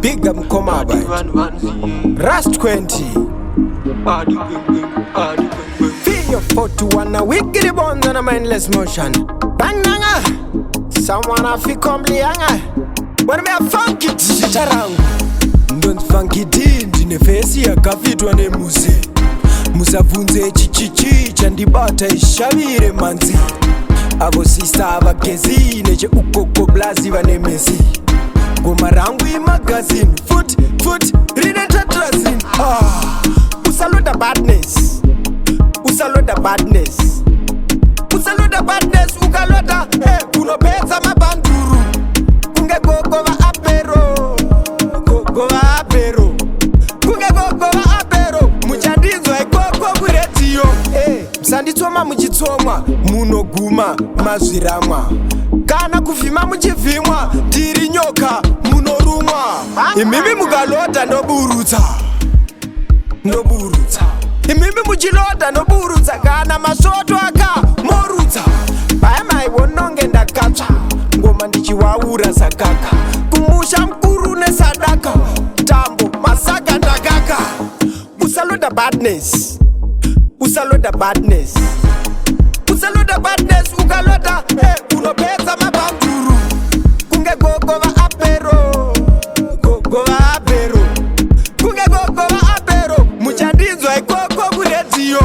Big Mkoma Rust 20 Feel 41 a wicked bones on a mindless motion. Banganga someone I feel complianga. When me a funky charangu don't funky dindi ne face ya kafitwa ne muse musavunze chichichi chandibata ishavire manzi avo sister avagezi neche ukoko blazi vane mesi ngoma rangu imagazine foot rinetratrazin usaloda badness ukaloda kunopedza mabanduru kunge gogova apero muchandinzwa ikoko kuredziyo musanditsoma muchitsomwa munoguma mazviramwa kana kuvhima muchivhimwa ndiri nyoka munorumwa imimi mukalota ndoburutsa imimi muchilota ndoburutsa kana masvoto aka morutsa baya maivononge ndakatsva ngoma ndichiwaura sakaka kumusha mukuru nesadaka tambo masaka ndakaka usaloda badness ukalota unopedza mabanduru kunge gogova apero muchandinzwa ikoko kuredziyo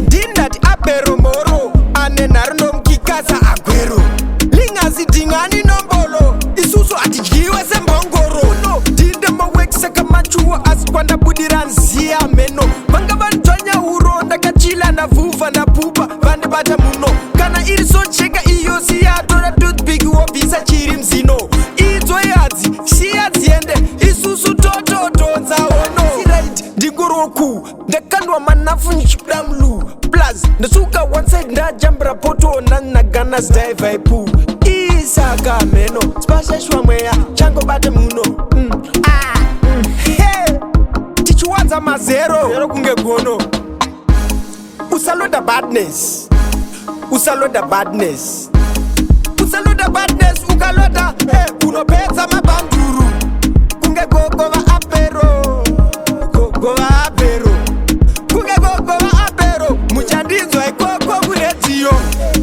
ndindati apero moro ane nharo ndomukikasa agwero lingazi dingani nombolo isusu hatidyiwe sembongoro ndinde mawekisaka machuwo asi kwandabudira nziya meno vanga vandzvanya uro ndakachila ndavhuvha ndapupa vandibata muno kana iri socheka iyo siyatora toothpick wobvisa chiri mzino idzo yadzi siya dziende isusu totodonzaono ndikuroku ndakandwa manafu nichipdamlu plus ndasuka one side ndajambira poto nanagana sdive ipu isaka meno spashashwa mweya changobate muno tichiwanza mazero kunge gono usaloda badness ukalota unopedza mabanduru kunge gogova apero muchandinzwa ikoko kuredziyo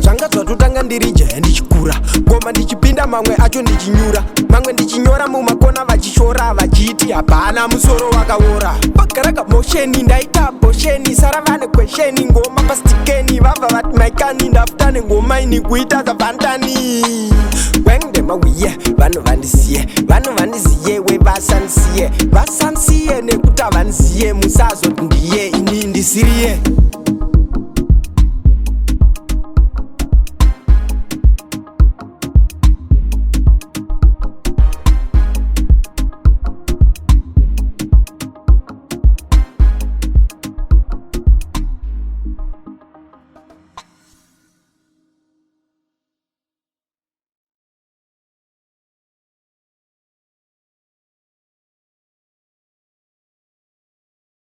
zvanga zvatotanga ndiri jaya ndichikura ngoma ndichipinda mamwe acho ndichinyura mamwe ndichinyora mumakona vachishora vachiti hapana musoro wakaora vagaraga mosheni ndaita bosheni sara vane kwesheni ngoma pastikeni vabva vati maikani ndafutane ngoma ini kuita zavantani wengdemawiye vanhu vandiziye wevasansiye nekuti havaniziye musazoti ndiye ini ndisiriye